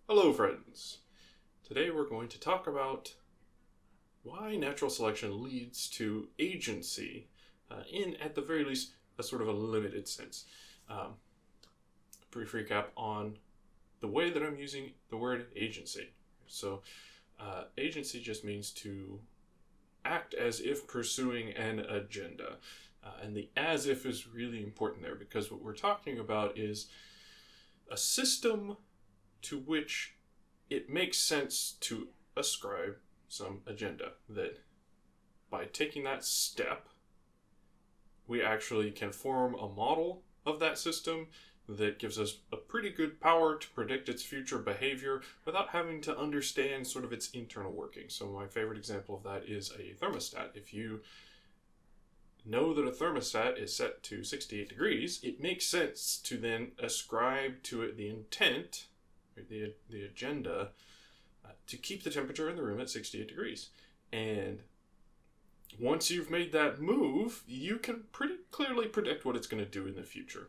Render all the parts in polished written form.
Hello, friends. Today we're going to talk about why natural selection leads to agency, at the very least, a sort of a limited sense. Brief recap on the way that I'm using the word agency. So, agency just means to act as if pursuing an agenda. And the as if is really important there because what we're talking about is a system to which it makes sense to ascribe some agenda. That by taking that step, we actually can form a model of that system that gives us a pretty good power to predict its future behavior without having to understand sort of its internal working. So my favorite example of that is a thermostat. If you know that a thermostat is set to 68 degrees, it makes sense to then ascribe to it the intent, the agenda, to keep the temperature in the room at 68 degrees. And once you've made that move, you can pretty clearly predict what it's going to do in the future.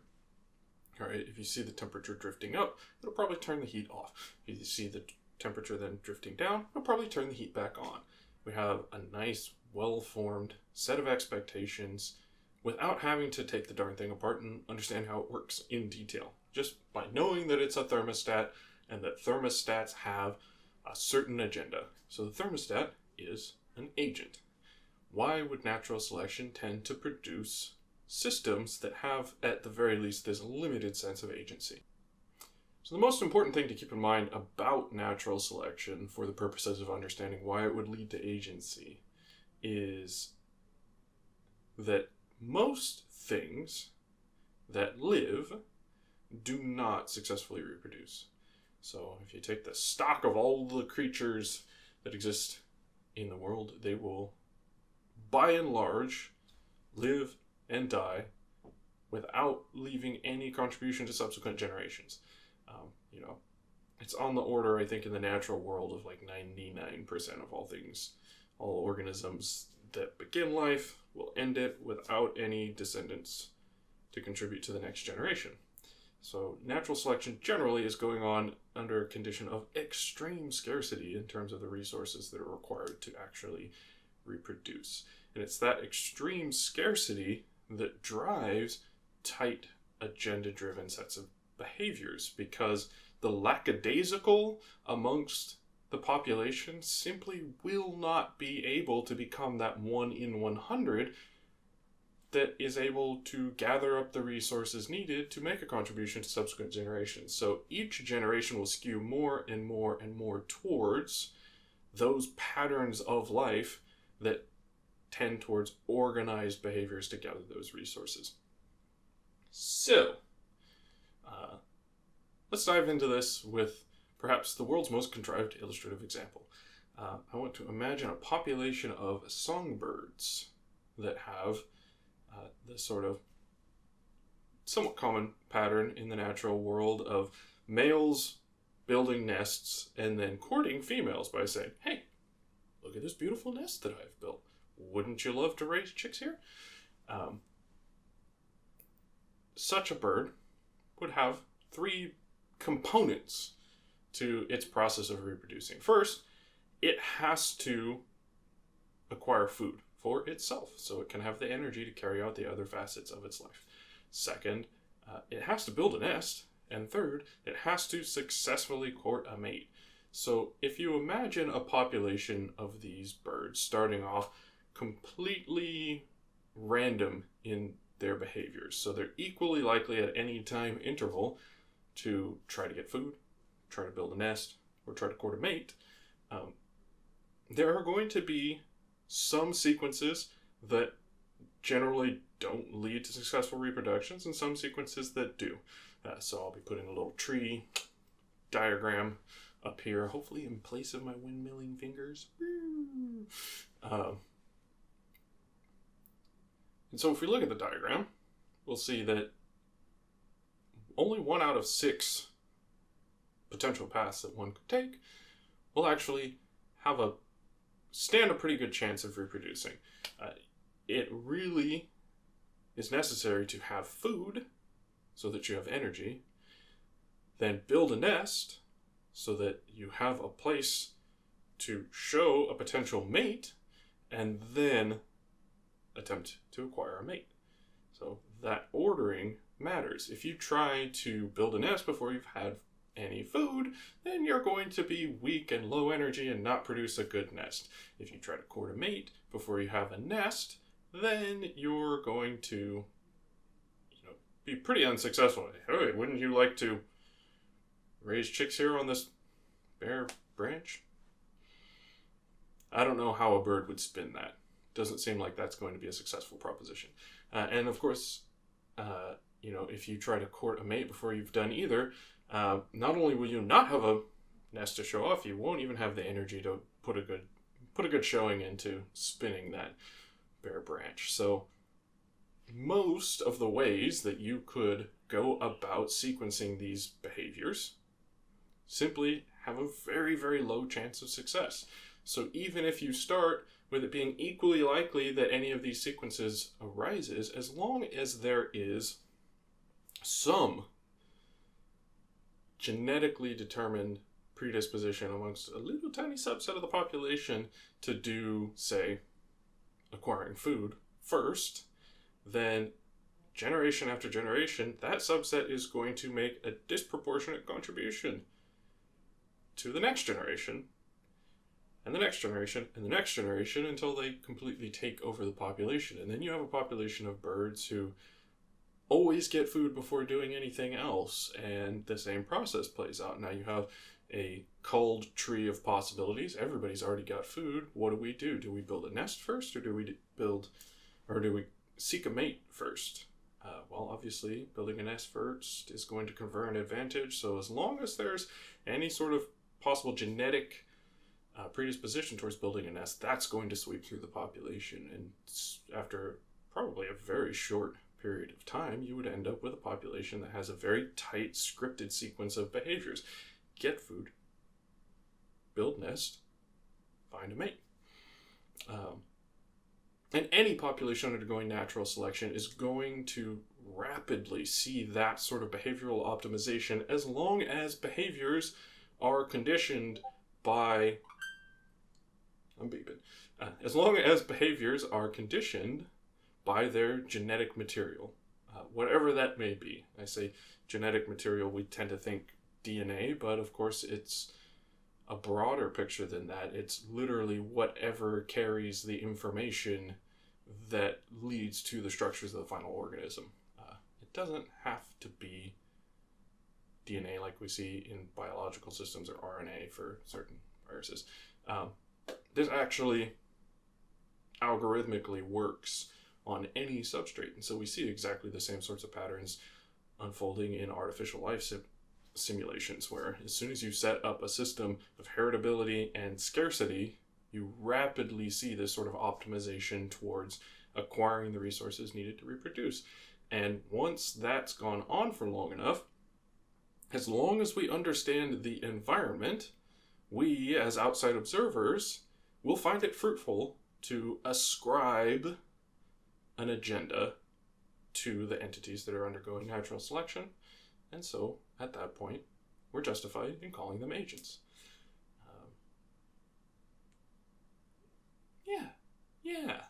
All right, if you see the temperature drifting up, it'll probably turn the heat off. If you see the temperature then drifting down, it'll probably turn the heat back on. We have a nice, well-formed set of expectations without having to take the darn thing apart and understand how it works in detail. Just by knowing that it's a thermostat and that thermostats have a certain agenda. So the thermostat is an agent. Why would natural selection tend to produce systems that have, at the very least, this limited sense of agency? So the most important thing to keep in mind about natural selection for the purposes of understanding why it would lead to agency is that most things that live do not successfully reproduce. So if you take the stock of all the creatures that exist in the world, they will, by and large, live and die without leaving any contribution to subsequent generations. It's on the order, I think, in the natural world of like 99% of all things, all organisms that begin life will end it without any descendants to contribute to the next generation. So natural selection generally is going on under a condition of extreme scarcity in terms of the resources that are required to actually reproduce. And it's that extreme scarcity that drives tight, agenda-driven sets of behaviors, because the lackadaisical amongst the population simply will not be able to become that 1 in 100 that is able to gather up the resources needed to make a contribution to subsequent generations. So each generation will skew more and more and more towards those patterns of life that tend towards organized behaviors to gather those resources. So, let's dive into this with perhaps the world's most contrived illustrative example. I want to imagine a population of songbirds that have this sort of somewhat common pattern in the natural world of males building nests and then courting females by saying, "Hey, look at this beautiful nest that I've built. Wouldn't you love to raise chicks here?" Such a bird would have 3 components to its process of reproducing. First, it has to acquire food for itself so it can have the energy to carry out the other facets of its life. Second, it has to build a nest. And third, it has to successfully court a mate. So if you imagine a population of these birds starting off completely random in their behaviors, so they're equally likely at any time interval to try to get food, try to build a nest, or try to court a mate, there are going to be some sequences that generally don't lead to successful reproductions and some sequences that do. So I'll be putting a little tree diagram up here, hopefully in place of my windmilling fingers. And so if we look at the diagram, we'll see that only 1 out of 6 potential paths that one could take will actually stand a pretty good chance of reproducing. It really is necessary to have food so that you have energy, then build a nest so that you have a place to show a potential mate and then attempt to acquire a mate. So that ordering matters. If you try to build a nest before you've had any food, then you're going to be weak and low energy and not produce a good nest. If you try to court a mate before you have a nest, then you're going to, be pretty unsuccessful. Hey, wouldn't you like to raise chicks here on this bare branch? I don't know how a bird would spin that. Doesn't seem like that's going to be a successful proposition. And of course, if you try to court a mate before you've done either, not only will you not have a nest to show off, you won't even have the energy to put a good showing into spinning that bare branch. So most of the ways that you could go about sequencing these behaviors simply have a very, very low chance of success. So even if you start with it being equally likely that any of these sequences arises, as long as there is some genetically determined predisposition amongst a little tiny subset of the population to do, say, acquiring food first, then generation after generation, that subset is going to make a disproportionate contribution to the next generation, and the next generation, and the next generation, until they completely take over the population. And then you have a population of birds who always get food before doing anything else, and the same process plays out. Now you have a culled tree of possibilities. Everybody's already got food. What do? Do we build a nest first, or do we seek a mate first? Well, obviously, building a nest first is going to confer an advantage. So as long as there's any sort of possible genetic predisposition towards building a nest, that's going to sweep through the population. And after probably a very short period of time, you would end up with a population that has a very tight, scripted sequence of behaviors. Get food, build nest, find a mate. And any population undergoing natural selection is going to rapidly see that sort of behavioral optimization as long as behaviors are conditioned by... I'm beeping. As long as behaviors are conditioned by their genetic material, whatever that may be. I say genetic material, we tend to think DNA, but of course it's a broader picture than that. It's literally whatever carries the information that leads to the structures of the final organism. It doesn't have to be DNA like we see in biological systems, or RNA for certain viruses. This actually algorithmically works on any substrate, and so we see exactly the same sorts of patterns unfolding in artificial life simulations, where as soon as you set up a system of heritability and scarcity, you rapidly see this sort of optimization towards acquiring the resources needed to reproduce. And once that's gone on for long enough, as long as we understand the environment, we as outside observers will find it fruitful to ascribe an agenda to the entities that are undergoing natural selection. And so at that point, we're justified in calling them agents. Yeah.